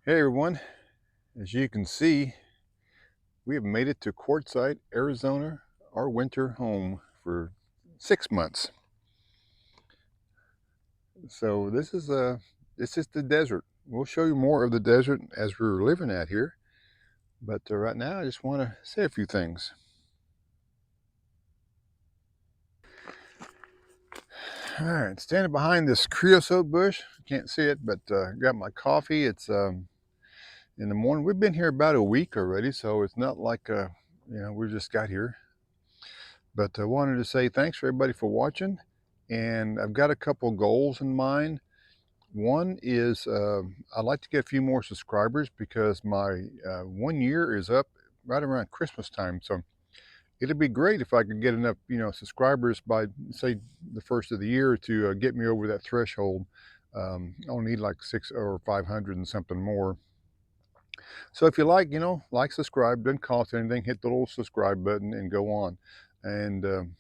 Hey everyone, as you can see, we have made it to Quartzsite, Arizona, our winter home for 6 months. So this is the desert. We'll show you more of the desert as we're living at here. But right now, I just want to say a few things. All right, standing behind this creosote bush. Can't see it, but got my coffee. It's in the morning. We've been here about a week already, so it's not like we just got here. But I wanted to say thanks for everybody for watching. And I've got a couple goals in mind. One is I'd like to get a few more subscribers because my 1 year is up right around Christmas time. So it'd be great if I could get enough, subscribers by, say, the first of the year to get me over that threshold. I'll need like 600 or 500 and something more. So if you like, like, subscribe, doesn't cost anything. Hit the little subscribe button and go on. And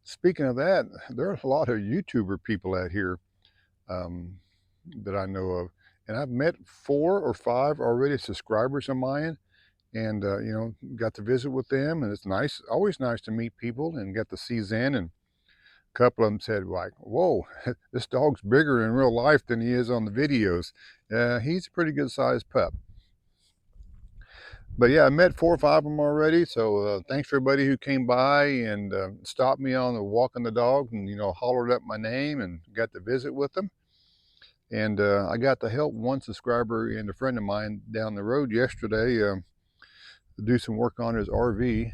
speaking of that, there are a lot of YouTuber people out here that I know of, and I've met 4 or 5 already subscribers of mine, and got to visit with them, and it's nice, always nice to meet people, and get to see Zen. And a couple of them said like, "Whoa, this dog's bigger in real life than he is on the videos." He's a pretty good sized pup. But yeah, I met 4 or 5 of them already. So thanks for everybody who came by and stopped me on the walking the dog, and hollered up my name and got to visit with them. And I got to help one subscriber and a friend of mine down the road yesterday to do some work on his RV.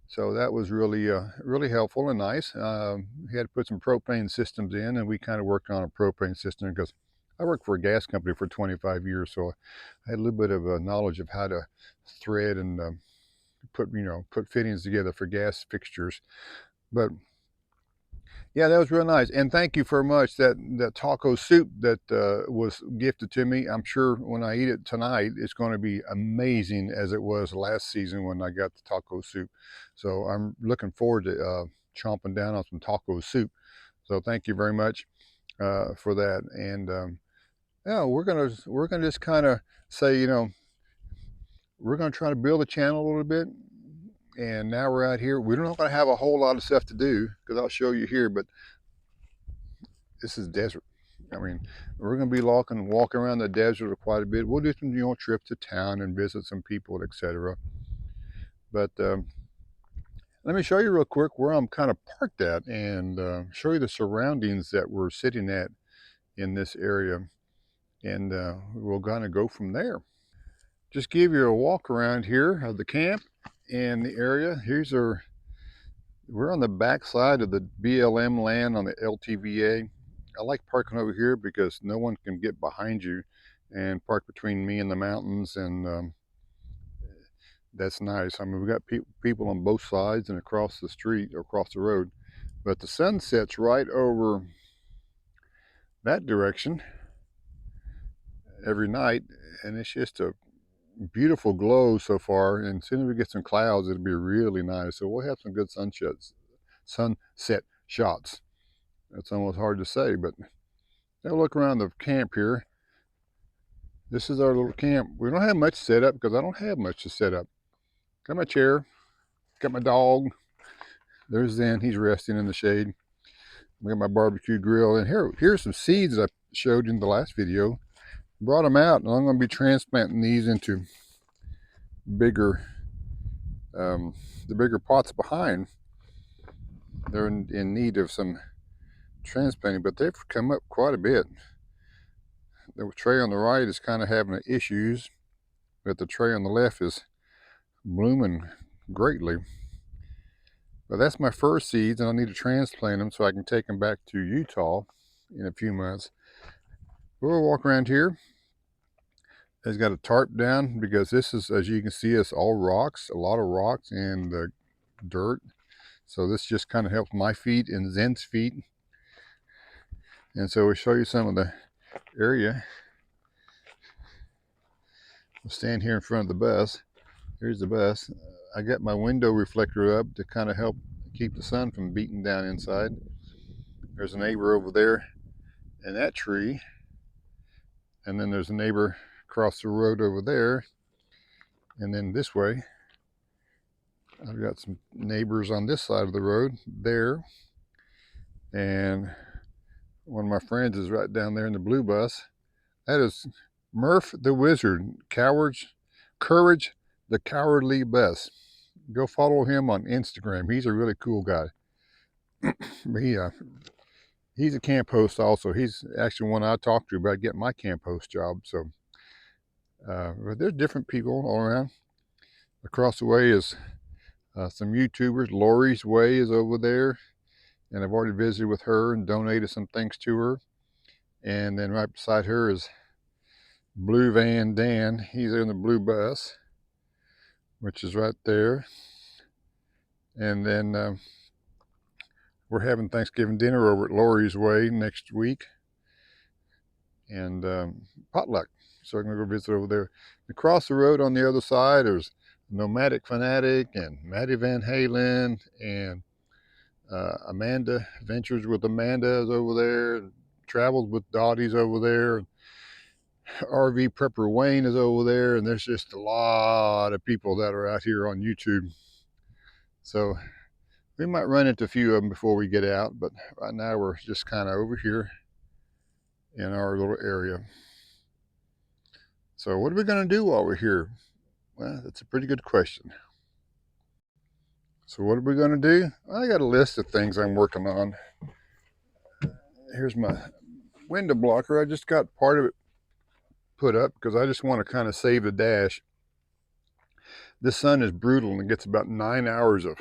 So that was really helpful and nice. He had to put some propane systems in, and we kind of worked on a propane system because I worked for a gas company for 25 years, so I had a little bit of a knowledge of how to thread and put fittings together for gas fixtures. But yeah, that was real nice, and thank you very much. That taco soup that was gifted to me, I'm sure when I eat it tonight, it's going to be amazing as it was last season when I got the taco soup. So I'm looking forward to chomping down on some taco soup. So thank you very much for that. And yeah, we're gonna just kind of say, we're gonna try to build a channel a little bit. And now we're out here. We're not gonna have a whole lot of stuff to do because I'll show you here, but this is desert. I mean, we're going to be walking around the desert quite a bit. We'll do some, trips to town and visit some people, etc. But let me show you real quick where I'm kind of parked at, and show you the surroundings that we're sitting at in this area. And we'll kind of go from there. Just give you a walk around here of the camp and the area. We're on the back side of the BLM land on the LTVA. I like parking over here because no one can get behind you and park between me and the mountains, and that's nice. I mean, we've got people on both sides and across the street or across the road, but the sun sets right over that direction every night, and it's just a beautiful glow so far. And as soon as we get some clouds, it'll be really nice. So we'll have some good sunset shots. That's almost hard to say, but now look around the camp here. This is our little camp. We don't have much set up because I don't have much to set up. Got my chair, got my dog. There's Zen, he's resting in the shade. I got my barbecue grill, and here's some seeds I showed in the last video. Brought them out, and I'm going to be transplanting these into bigger, the bigger pots behind. They're in need of some transplanting, but they've come up quite a bit. The tray on the right is kind of having issues, but the tray on the left is blooming greatly. But that's my first seeds, and I need to transplant them so I can take them back to Utah in a few months. We'll walk around here. It's got a tarp down because this is, as you can see, it's all rocks, a lot of rocks and dirt. So this just kind of helps my feet and Zen's feet. And so we'll show you some of the area. We'll stand here in front of the bus. Here's the bus. I got my window reflector up to kind of help keep the sun from beating down inside. There's a neighbor over there in that tree. And then there's a neighbor across the road over there. And then this way, I've got some neighbors on this side of the road there. And one of my friends is right down there in the blue bus. That is Murph the Wizard, Courage the Cowardly Bus. Go follow him on Instagram. He's a really cool guy. He's a camp host also. He's actually one I talked to about getting my camp host job. So but there's different people all around. Across the way is some YouTubers. Lori's Way is over there, and I've already visited with her and donated some things to her. And then right beside her is Blue Van Dan. He's in the blue bus, which is right there. And then we're having Thanksgiving dinner over at Lori's Way next week, and potluck. So I'm gonna go visit over there. Across the road on the other side, there's Nomadic Fanatic and Maddie Van Halen, and Amanda Ventures with Amanda is over there. Travels with Dottie's over there. RV Prepper Wayne is over there, and there's just a lot of people that are out here on YouTube. So we might run into a few of them before we get out, but right now we're just kind of over here in our little area. So what are we going to do while we're here? Well, that's a pretty good question. So what are we going to do? I got a list of things I'm working on. Here's my window blocker. I just got part of it put up because I just want to kind of save the dash. This sun is brutal, and it gets about 9 hours of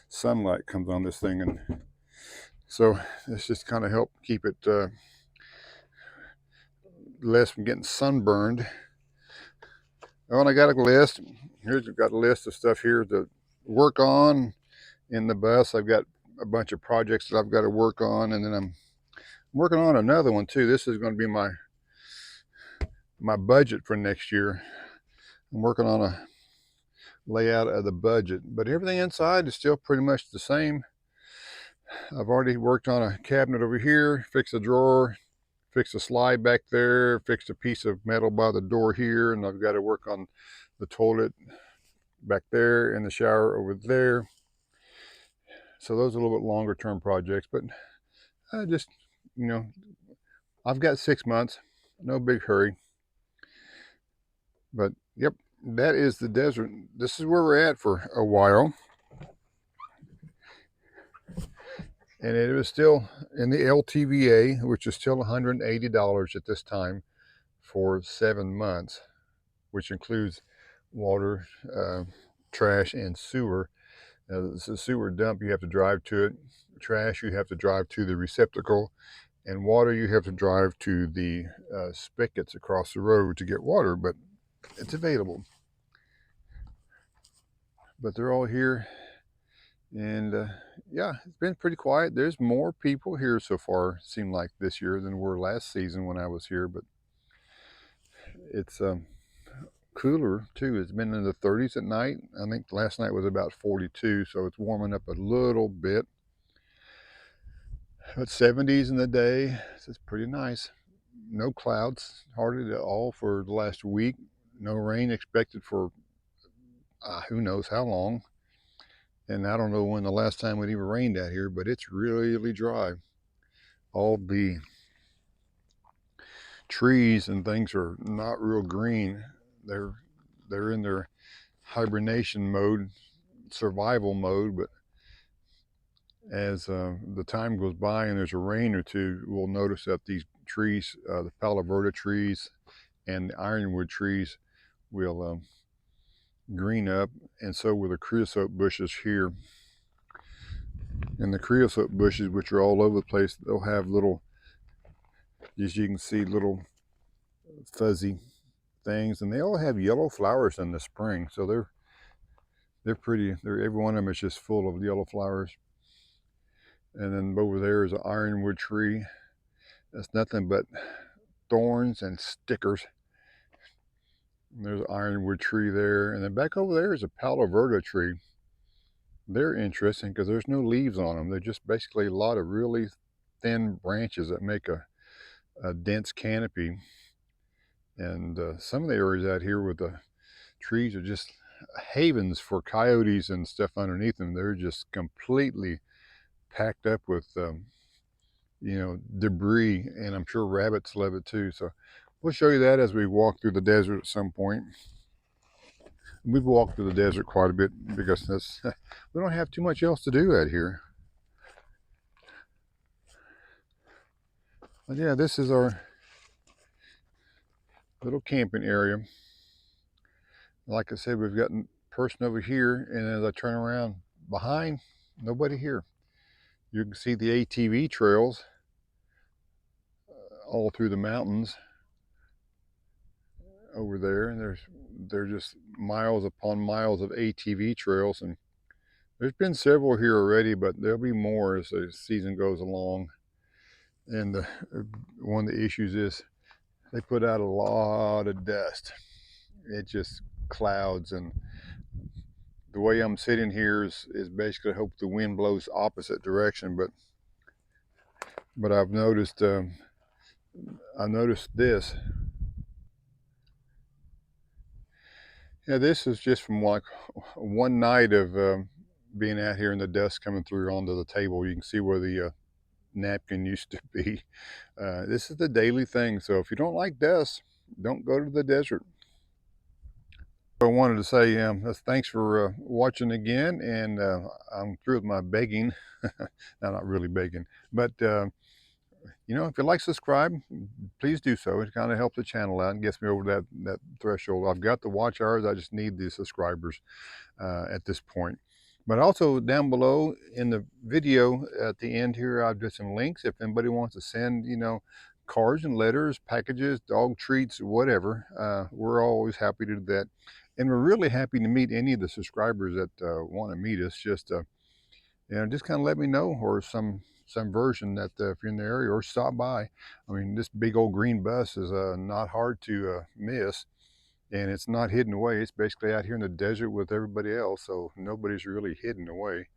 sunlight comes on this thing, and so it's just kind of help keep it less from getting sunburned. Oh, and I got a list. Here's got a list of stuff here to work on in the bus. I've got a bunch of projects that I've got to work on, and then I'm working on another one too. This is going to be my budget for next year. I'm working on a layout of the budget, but everything inside is still pretty much the same. I've already worked on a cabinet over here, fixed a drawer, fixed a slide back there, fixed a piece of metal by the door here, and I've got to work on the toilet back there and the shower over there. So those are a little bit longer term projects, but I just, I've got 6 months, no big hurry. But yep, that is the desert. This is where we're at for a while. And it was still in the LTVA, which is still $180 at this time for 7 months, which includes water, trash, and sewer. It's a sewer dump, you have to drive to it. Trash, you have to drive to the receptacle. And water, you have to drive to the spigots across the road to get water, but it's available. But they're all here. And yeah, it's been pretty quiet. There's more people here so far, seem like, this year than were last season when I was here. But it's cooler too. It's been in the 30s at night. I think last night was about 42, so it's warming up a little bit. But 70s in the day, so it's pretty nice. No clouds, hardly at all for the last week. No rain expected for who knows how long. And I don't know when the last time it even rained out here, but it's really dry. All the trees and things are not real green. They're in their hibernation mode, survival mode, but as the time goes by and there's a rain or two, we'll notice that these trees, the Palo Verde trees and the ironwood trees, will green up, and so will the creosote bushes here. And the creosote bushes, which are all over the place, they'll have little, as you can see, little fuzzy things, and they all have yellow flowers in the spring, so they're pretty. Every one of them is just full of yellow flowers. And then over there is an ironwood tree. That's nothing but thorns and stickers. And there's an ironwood tree there, and then back over there is a Palo Verde tree. They're interesting because there's no leaves on them. They're just basically a lot of really thin branches that make a dense canopy. And some of the areas out here with the trees are just havens for coyotes and stuff underneath them. They're just completely packed up with debris, and I'm sure rabbits love it too. So we'll show you that as we walk through the desert at some point. We've walked through the desert quite a bit because we don't have too much else to do out here. But yeah, this is our little camping area. Like I said, we've got a person over here, and as I turn around behind, nobody here. You can see the ATV trails all through the mountains over there, and there's just miles upon miles of ATV trails, and there's been several here already, but there'll be more as the season goes along. And one of the issues is they put out a lot of dust. It just clouds, and the way I'm sitting here is basically hope the wind blows opposite direction. But I've noticed this. Yeah, this is just from like one night of being out here and the dust coming through onto the table. You can see where the napkin used to be. This is the daily thing. So if you don't like dust, don't go to the desert. I wanted to say thanks for watching again, and I'm through with my begging. No, not really begging, but if you like subscribe, please do so. It kind of helps the channel out and gets me over that threshold. I've got the watch hours. I just need the subscribers at this point. But also down below in the video at the end here, I've got some links if anybody wants to send, cards and letters, packages, dog treats, whatever. We're always happy to do that. And we're really happy to meet any of the subscribers that want to meet us. Just kind of let me know, or some version that if you're in the area, or stop by. I mean, this big old green bus is not hard to miss, and it's not hidden away. It's basically out here in the desert with everybody else, so nobody's really hidden away.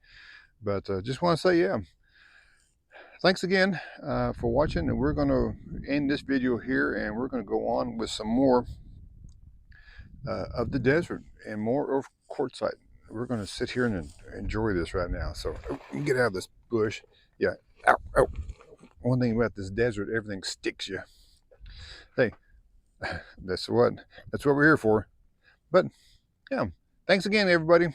But just want to say, yeah, thanks again for watching, and we're going to end this video here, and we're going to go on with some more of the desert and more of quartzsite. We're going to sit here and enjoy this right now. So get out of this bush. Yeah. Ow, ow. One thing about this desert, everything sticks you. Hey, that's what we're here for. But yeah, thanks again, everybody.